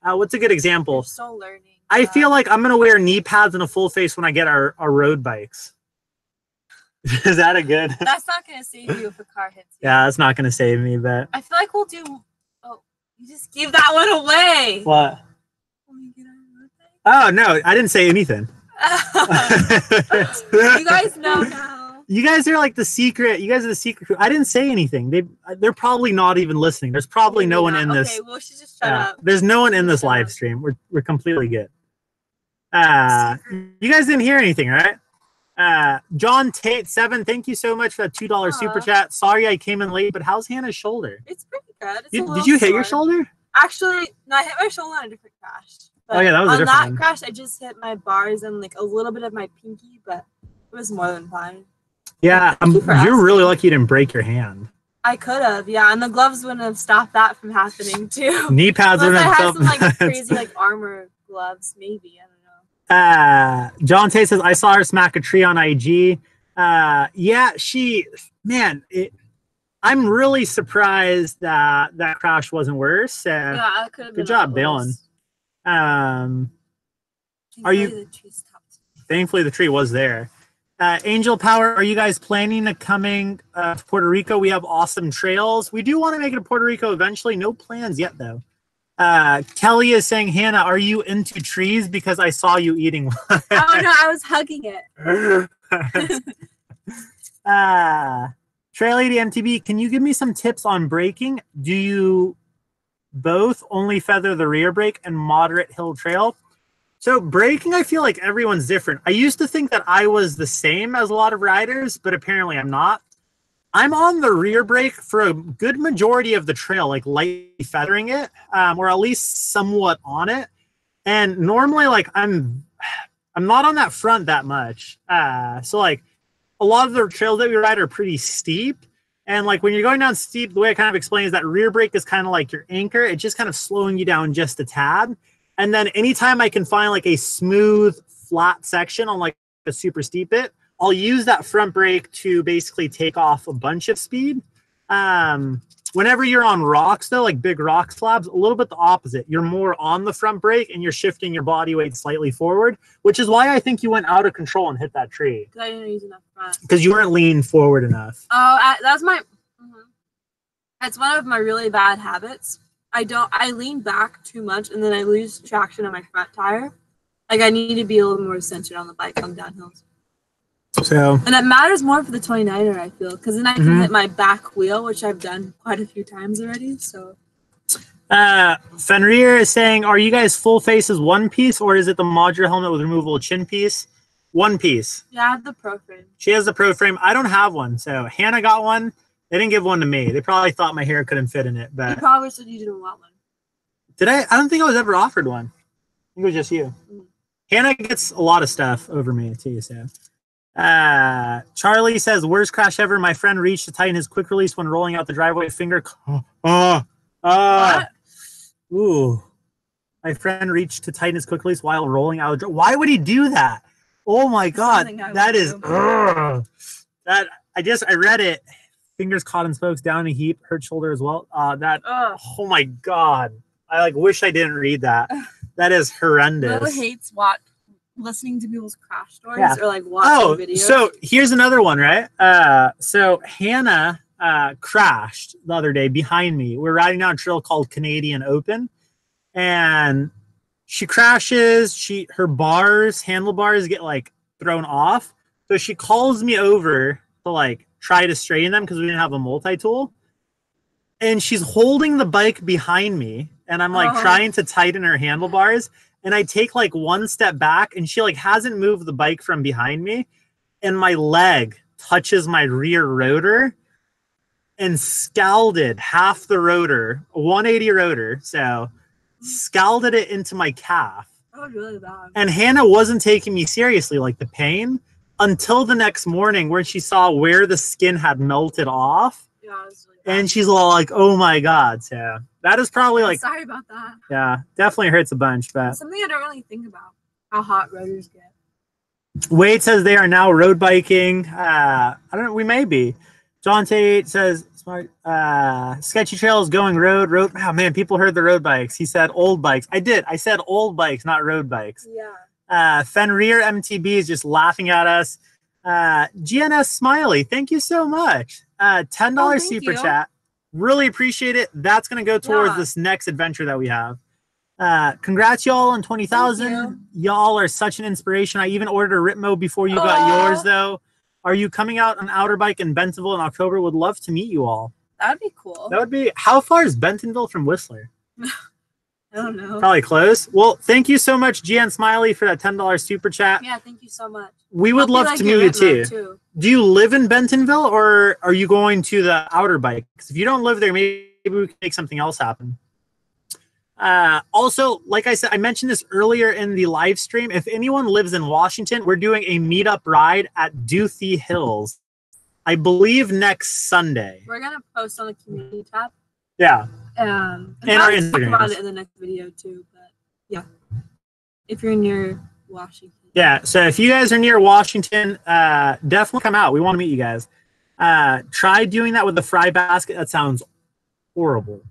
what's a good example? You're still learning. I feel like I'm going to wear knee pads and a full face when I get our road bikes. Is that a good? That's not going to save you if a car hits you. Yeah, that's not going to save me, but I feel like we'll do. Oh, you just gave that one away. What? Oh no, I didn't say anything. You guys know now. You guys are like the secret. You guys are the secret crew. I didn't say anything. They're probably not even listening. There's probably no one in this. Okay, well, she just shut up. There's no one in this live stream. We're completely good. You guys didn't hear anything, right? John Tate 7, thank you so much for that $2 super chat. Sorry I came in late, but how's Hannah's shoulder? It's pretty good. Did you hit your shoulder? Actually, no, I hit my shoulder on a different crash. Oh yeah, that was a different one. On that crash, I just hit my bars and like a little bit of my pinky, but it was more than fine. Yeah, you're really lucky you didn't break your hand. I could have, yeah, and the gloves wouldn't have stopped that from happening too. Knee pads wouldn't have stopped. I had some like crazy like armor gloves, maybe. I don't know. John Tate says I saw her smack a tree on IG. Yeah, I'm really surprised that crash wasn't worse. Yeah, it could have been. Good job bailing. Thankfully the tree was there. Angel Power, are you guys planning to coming to Puerto Rico? We have awesome trails. We do want to make it to Puerto Rico eventually. No plans yet, though. Kelly is saying, Hannah, are you into trees? Because I saw you eating one. Oh, no, I was hugging it. Trail Lady MTB, can you give me some tips on braking? Do you both only feather the rear brake and moderate hill trail? So braking, I feel like everyone's different. I used to think that I was the same as a lot of riders, but apparently I'm not. I'm on the rear brake for a good majority of the trail, like lightly feathering it, or at least somewhat on it. And normally, like I'm not on that front that much. So like a lot of the trails that we ride are pretty steep. And like when you're going down steep, the way I kind of explain is that rear brake is kind of like your anchor. It's just kind of slowing you down just a tad. And then anytime I can find like a smooth, flat section on like a super steep bit, I'll use that front brake to basically take off a bunch of speed. Whenever you're on rocks, though, like big rock slabs, a little bit the opposite. You're more on the front brake and you're shifting your body weight slightly forward, which is why I think you went out of control and hit that tree. Because I didn't use enough front. Because you weren't leaning forward enough. Oh, that's my... That's one of my really bad habits. I lean back too much and then I lose traction on my front tire. Like I need to be a little more centered on the bike on downhills. So, and it matters more for the 29er, I feel, because then I can hit my back wheel, which I've done quite a few times already. So, Fenrir is saying, "Are you guys full faces one piece, or is it the modular helmet with removable chin piece?" One piece. Yeah, I have the Pro Frame. She has the Pro Frame. I don't have one, so Hannah got one. They didn't give one to me. They probably thought my hair couldn't fit in it, but you probably said you didn't want one. Did I? I don't think I was ever offered one. I think it was just you. Hannah gets a lot of stuff over me too, so. Charlie says, worst crash ever. My friend reached to tighten his quick release when rolling out the driveway finger. Ooh. My friend reached to tighten his quick release while rolling out. Why would he do that? Oh my God. That is, I read it. Fingers caught in spokes, down in a heap, hurt shoulder as well. Oh my God. I like wish I didn't read that. That is horrendous. Will hates listening to people's crash stories or like watching videos. So here's another one, right? So Hannah crashed the other day behind me. We're riding down a trail called Canadian Open, and she crashes. Her handlebars get like thrown off. So she calls me over to like try to straighten them because we didn't have a multi-tool. And she's holding the bike behind me, and I'm like trying to tighten her handlebars. And I take like one step back, and she like hasn't moved the bike from behind me, and my leg touches my rear rotor and scalded half the rotor, a 180 rotor. So scalded it into my calf. That was really bad. And Hannah wasn't taking me seriously, like the pain, until the next morning when she saw where the skin had melted off. Yeah, it was really bad. And she's all like, oh my God. So that is probably like, sorry about that. Yeah, definitely hurts a bunch, but something I don't really think about, how hot rotors get. Wade says they are now road biking. I don't know, we may be. John Tate says smart sketchy trails going road. Oh man, people heard the road bikes. He said old bikes. I said old bikes, not road bikes. Yeah. Fenrir MTB is just laughing at us. GNS Smiley, thank you so much. $10 super chat. Really appreciate it. That's going to go towards this next adventure that we have. Congrats, y'all, on 20,000. Y'all are such an inspiration. I even ordered a Ritmo before you got yours, though. Are you coming out on Outer Bike in Bentonville in October? Would love to meet you all. That would be cool. That would be. How far is Bentonville from Whistler? I don't know. Probably close. Well, thank you so much, Gian Smiley, for that $10 super chat. Yeah, thank you so much. We would love to meet you too. Do you live in Bentonville, or are you going to the Outer Bike? Because if you don't live there, maybe we can make something else happen. Also, like I said, I mentioned this earlier in the live stream. If anyone lives in Washington, we're doing a meetup ride at Duthie Hills, I believe next Sunday. We're gonna post on the community tab. Yeah. And our I'll talk Instagram about it in the next video too. But yeah, if you're near Washington. Yeah. So if you guys are near Washington, definitely come out. We want to meet you guys. Try doing that with the fry basket. That sounds horrible.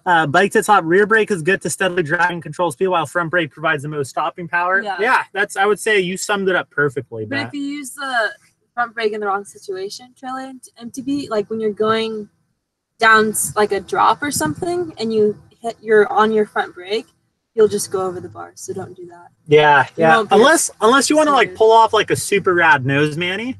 Bike to top, rear brake is good to steadily drive and control speed, while front brake provides the most stopping power. Yeah, that's, I would say you summed it up perfectly. But if you use the front brake in the wrong situation, trailer MTB, like when you're going down like a drop or something and you're on your front brake, you'll just go over the bars. So don't do that. Yeah. Unless you want to like pull off like a super rad nose manny.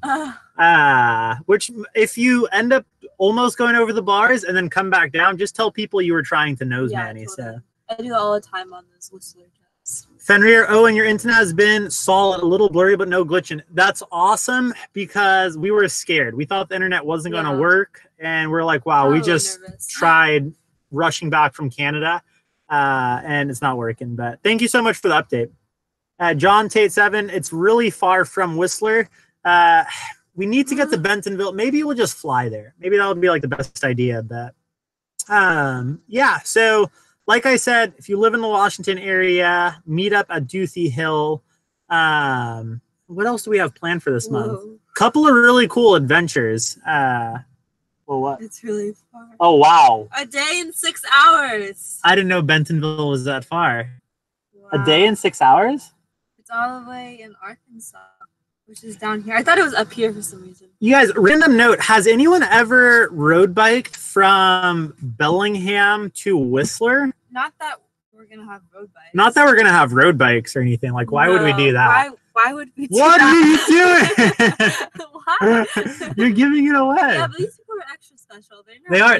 Which if you end up almost going over the bars and then come back down, just tell people you were trying to nose manny. Totally. So I do that all the time on those Whistler tests. Fenrir, and your internet has been solid, a little blurry, but no glitching. That's awesome, because we were scared. We thought the internet wasn't going to work, and we're like, wow, we just tried rushing back from Canada, and it's not working. But thank you so much for the update. John Tate 7, it's really far from Whistler. We need to get to Bentonville. Maybe we'll just fly there. Maybe that would be like the best idea. But yeah, so like I said, if you live in the Washington area, meet up at Duthie Hill. What else do we have planned for this month? Couple of really cool adventures. Well, what? It's really far. Oh, wow. A day and 6 hours. I didn't know Bentonville was that far. Wow. A day and 6 hours? It's all the way in Arkansas, which is down here. I thought it was up here for some reason. You guys, random note, has anyone ever road biked from Bellingham to Whistler? Not that we're going to have road bikes. Not that we're going to have road bikes or anything. Like, why would we do that? Why would we do that? What are you doing? You're giving it away. Yeah, but these people are extra special.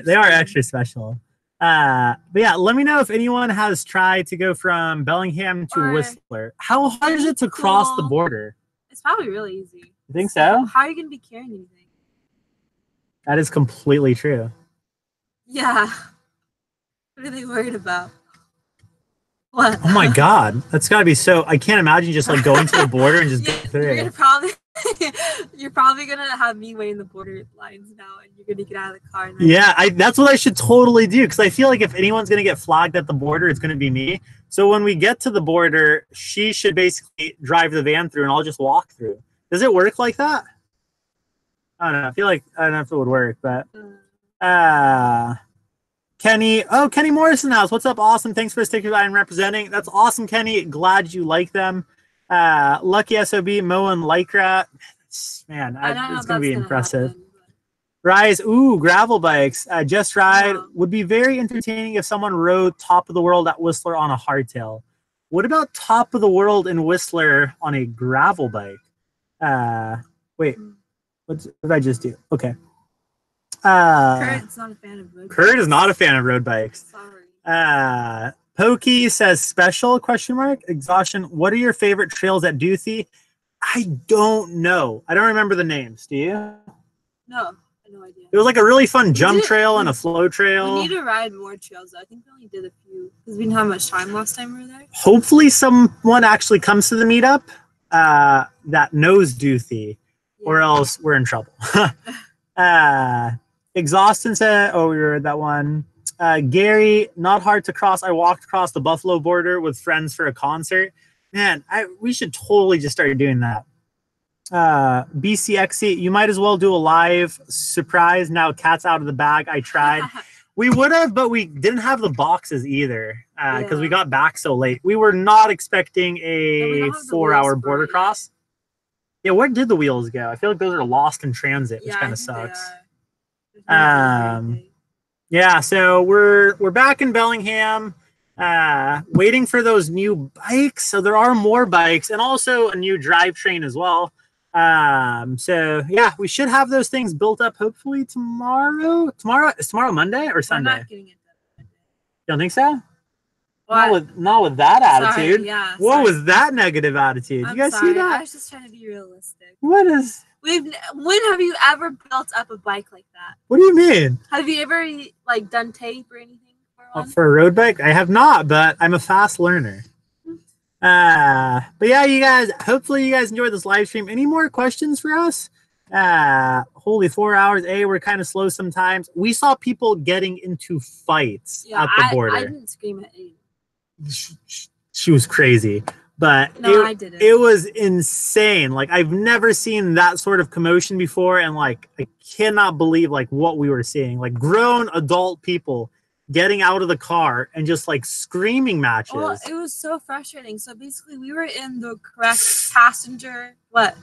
They are extra special. But yeah, let me know if anyone has tried to go from Bellingham to Whistler. How hard is it to cross the border? It's probably really easy. You think so? How are you going to be carrying anything? That is completely true. Yeah. What are they worried about? What? Oh my God. That's got to be so... I can't imagine just like going to the border and just going through. You're probably going to have me waiting the border lines now, and you're going to get out of the car. Yeah, that's what I should totally do, because I feel like if anyone's going to get flagged at the border, it's going to be me. So when we get to the border, she should basically drive the van through and I'll just walk through. Does it work like that? I don't know. I feel like, I don't know if it would work, but Kenny Morrison House. What's up? Awesome. Thanks for sticking by and representing. That's awesome, Kenny. Glad you like them. Lucky SOB, Mo and Lycra. Man, it's going to be impressive. Rise, gravel bikes. Just Ride would be very entertaining if someone rode Top of the World at Whistler on a hardtail. What about Top of the World in Whistler on a gravel bike? Wait, what did I just do? Okay. Kurt's not a fan of road bikes. Kurt is not a fan of road bikes. Sorry. Pokey says special ? Exhaustion. What are your favorite trails at Duthie? I don't know. I don't remember the names. Do you? No. No idea. It was like a really fun jump trail and a flow trail. We need to ride more trails. I think we only did a few because we didn't have much time last time we were there. Hopefully someone actually comes to the meetup that knows Duthie, or else we're in trouble. Exhaustion said, we read that one. Gary, not hard to cross. I walked across the Buffalo border with friends for a concert. Man, we should totally just start doing that. BCXC, you might as well do a live surprise. Now cat's out of the bag. I tried. We would have, but we didn't have the boxes either because we got back so late. We were not expecting a 4-hour border cross. Yeah, where did the wheels go? I feel like those are lost in transit, which kind of sucks. Yeah, so we're back in Bellingham, waiting for those new bikes. So there are more bikes and also a new drivetrain as well. So yeah, we should have those things built up hopefully tomorrow. Is tomorrow Monday or Sunday? I'm not getting it done Monday. You don't think so? Not with that attitude. Sorry, yeah. What sorry. was that negative attitude? I'm You guys sorry. see that? I was just trying to be realistic. What is? When have you ever built up a bike like that? What do you mean? Have you ever like done tape or anything for one? For a road bike? I have not, but I'm a fast learner. But yeah, you guys, hopefully you guys enjoyed this live stream. Any more questions for us? Holy 4 hours. We're kind of slow sometimes. We saw people getting into fights at the border. I didn't scream at anyone. She was crazy, but no, I didn't. It was insane. Like, I've never seen that sort of commotion before, and like, I cannot believe like what we were seeing. Like, grown adult people getting out of the car and just like screaming matches. Well, it was so frustrating. So basically, we were in the correct passenger. What?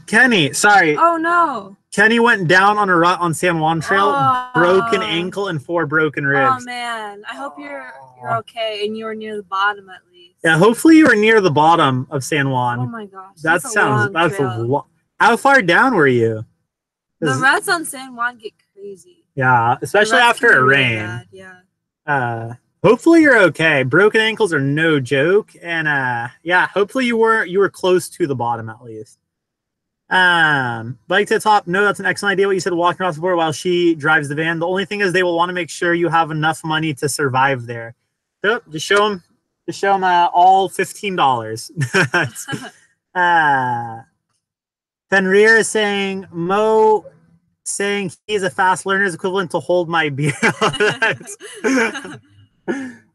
Kenny, sorry. Oh no. Kenny went down on a rut on San Juan Trail, broken ankle and 4 broken ribs. Oh man, I hope you're okay and you were near the bottom at least. Yeah, hopefully you were near the bottom of San Juan. Oh my gosh, that's a lot. How far down were you? The ruts on San Juan get crazy. Yeah, especially after a rain. Bad, yeah. Hopefully you're okay. Broken ankles are no joke, and yeah, hopefully you were close to the bottom at least. Bike to the top. No, that's an excellent idea. What you said, walking across the border while she drives the van. The only thing is they will want to make sure you have enough money to survive there. So just show them all $15. Fenrir is saying Mo saying he's a fast learner is equivalent to hold my beer.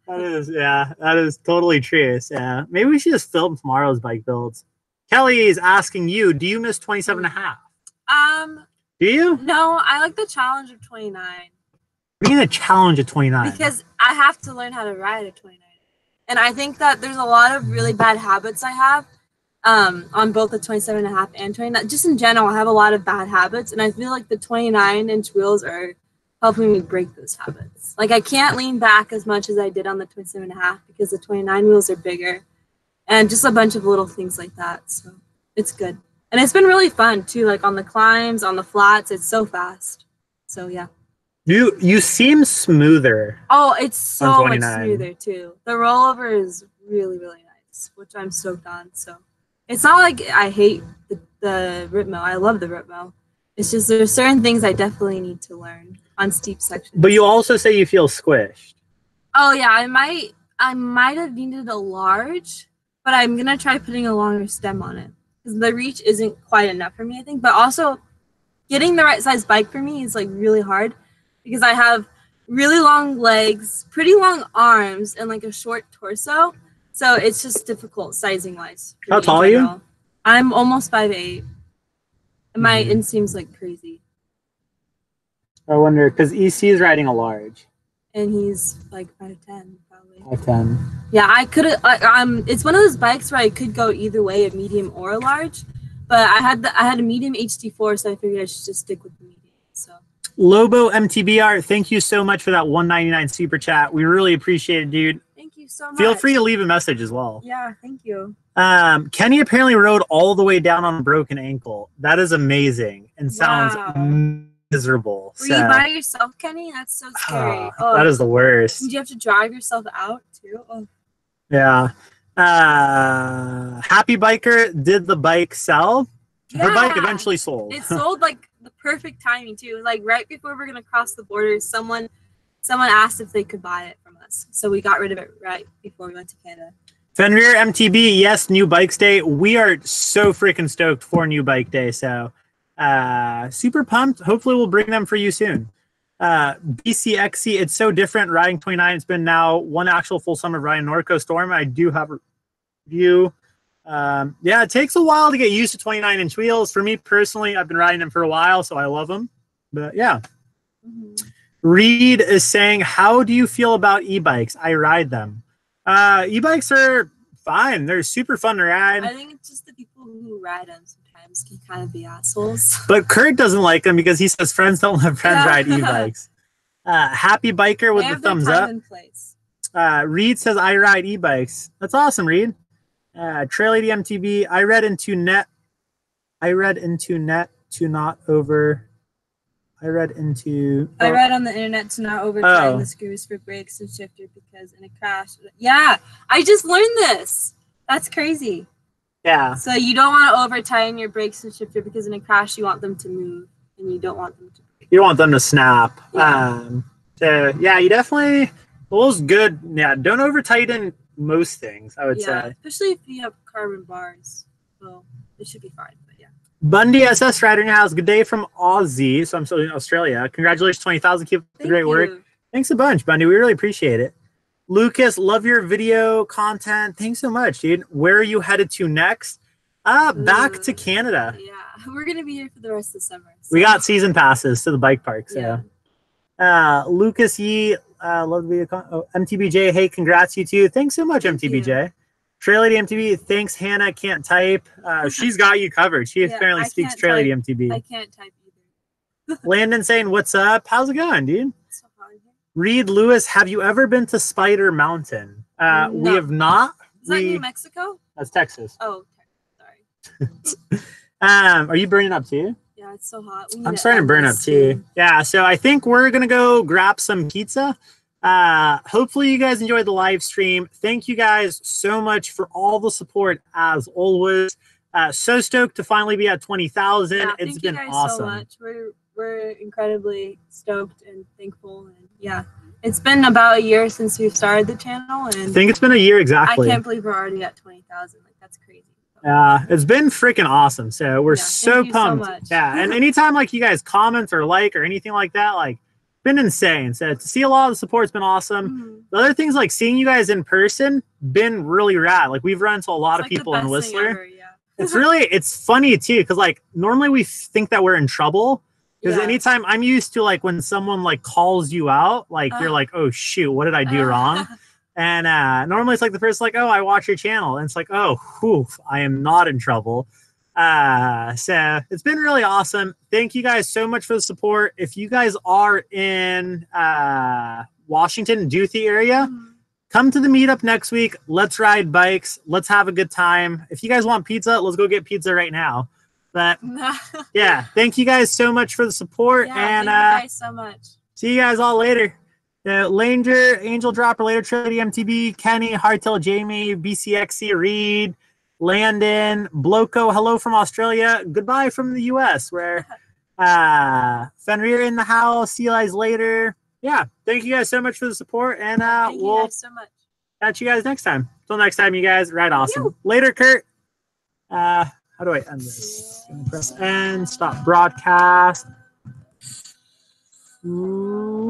That is totally true. Yeah, maybe we should just film tomorrow's bike builds. Kelly is asking you, do you miss 27.5? Do you? No, I like the challenge of 29. What do you mean the challenge of 29? Because I have to learn how to ride at 29. And I think that there's a lot of really bad habits I have on both the 27.5 and 29. Just in general, I have a lot of bad habits. And I feel like the 29-inch wheels are helping me break those habits. Like, I can't lean back as much as I did on the 27.5 because the 29 wheels are bigger. And just a bunch of little things like that. So it's good. And it's been really fun too, like on the climbs, on the flats. It's so fast. So yeah. You seem smoother. Oh, it's so much smoother too. The rollover is really, really nice, which I'm stoked on. So it's not like I hate the Ripmo. I love the Ripmo. It's just there's certain things I definitely need to learn on steep sections. But you also say you feel squished. Oh yeah, I might have needed a large, but I'm gonna try putting a longer stem on it because the reach isn't quite enough for me, I think. But also, getting the right size bike for me is like really hard because I have really long legs, pretty long arms, and like a short torso. So it's just difficult sizing wise. How tall are you? I'm almost 5'8". And my inseam's like crazy. I wonder because EC is riding a large. And he's like 5'10", probably. 5'10". Yeah, I could. It's one of those bikes where I could go either way, a medium or a large. But I had a medium HD4, so I figured I should just stick with the medium. So. Lobo MTBR, thank you so much for that $1.99 super chat. We really appreciate it, dude. Thank you so much. Feel free to leave a message as well. Yeah, thank you. Kenny apparently rode all the way down on a broken ankle. That is amazing and sounds miserable. Were you by yourself, Kenny? That's so scary. That is the worst. Did you have to drive yourself out too? Oh. Yeah. Happy Biker, did the bike sell? Yeah. Her bike eventually sold. It sold like the perfect timing too. Like right before we're gonna cross the border, someone asked if they could buy it from us. So we got rid of it right before we went to Canada. Fenrir MTB, yes, New Bikes Day. We are so freaking stoked for New Bike Day. So super pumped. Hopefully we'll bring them for you soon. BCXC, it's so different riding 29. It's been now one actual full summer of riding Norco Storm. I do have a review. Yeah, it takes a while to get used to 29-inch wheels. For me personally, I've been riding them for a while, so I love them. But yeah. Reed is saying, how do you feel about e-bikes? I ride them. E-bikes are fine. They're super fun to ride. I think it's just the people who ride them sometimes can kind of be assholes. But Kurt doesn't like them because he says friends don't let friends ride e-bikes. Happy Biker with the thumbs up. Reed says, I ride e-bikes. That's awesome, Reed. Trail Lady MTB, I read into net to not over. I read into. I read on the internet to not over tighten the screws for brakes and shifter because in a crash. Yeah, I just learned this. That's crazy. Yeah. So you don't want to over tighten your brakes and shifter because in a crash you want them to move and you don't want them to. You don't want them to snap. Yeah. So yeah, you definitely. Those good. Yeah, don't over tighten most things. I would say. Especially if you have carbon bars. Well, it should be fine. But yeah. Bundy SS Rider in your house. Good day from Aussie. So I'm still in Australia. Congratulations, 20,000. Keep up the great work. Thanks a bunch, Bundy. We really appreciate it. Lucas, love your video content. Thanks so much, dude. Where are you headed to next? Back to Canada. Yeah, we're gonna be here for the rest of the summer. So. We got season passes to the bike park. So, Lucas Yee, love the video. MTBJ, hey, congrats you too. Thanks so much, MTBJ. Trail Lady MTB, thanks, Hannah. Can't type. She's got you covered. She apparently speaks Trail Lady MTB. I can't type either. Landon saying, what's up? How's it going, dude? So hard. Reed Lewis, have you ever been to Spider Mountain? No. We have not. Is that New Mexico? That's Texas. Oh, sorry. Are you burning up too? Yeah, it's so hot. I'm starting to burn up too. Yeah, so I think we're gonna go grab some pizza. Hopefully you guys enjoyed the live stream. Thank you guys so much for all the support as always. So stoked to finally be at 20,000. Yeah, it's been awesome. So much. We're incredibly stoked and thankful, and yeah, it's been about a year since we've started the channel, and I think it's been a year exactly. I can't believe we're already at 20,000. Like that's crazy. It's been freaking awesome. So we're so pumped. So yeah, and anytime like you guys comment or like or anything like that, like. Been insane. So to see a lot of the support's been awesome. The other things like seeing you guys in person been really rad. Like we've run into a lot of people in Whistler. It's funny too because like normally we think that we're in trouble because anytime I'm used to like when someone like calls you out, like you're like, oh shoot, what did I do wrong? And normally it's like the person like, oh, I watch your channel, and it's like, oh, whew, I am not in trouble. So it's been really awesome. Thank you guys so much for the support. If you guys are in Washington, Duthie area, come to the meetup next week. Let's ride bikes. Let's have a good time. If you guys want pizza, let's go get pizza right now. But yeah, thank you guys so much for the support. And thank you guys so much. See you guys all later. Langer, Angel Dropper, later Trinity, MTB, Kenny, Hardtail, Jamie, BCXC, Reed, Landon, Bloco, hello from Australia. Goodbye from the US, where Fenrir in the house. See you guys later. Yeah, thank you guys so much for the support, and we'll so much. Catch you guys next time. Till next time, you guys. Right, awesome. Later, Kurt. How do I end this? Press end. Stop broadcast. Ooh.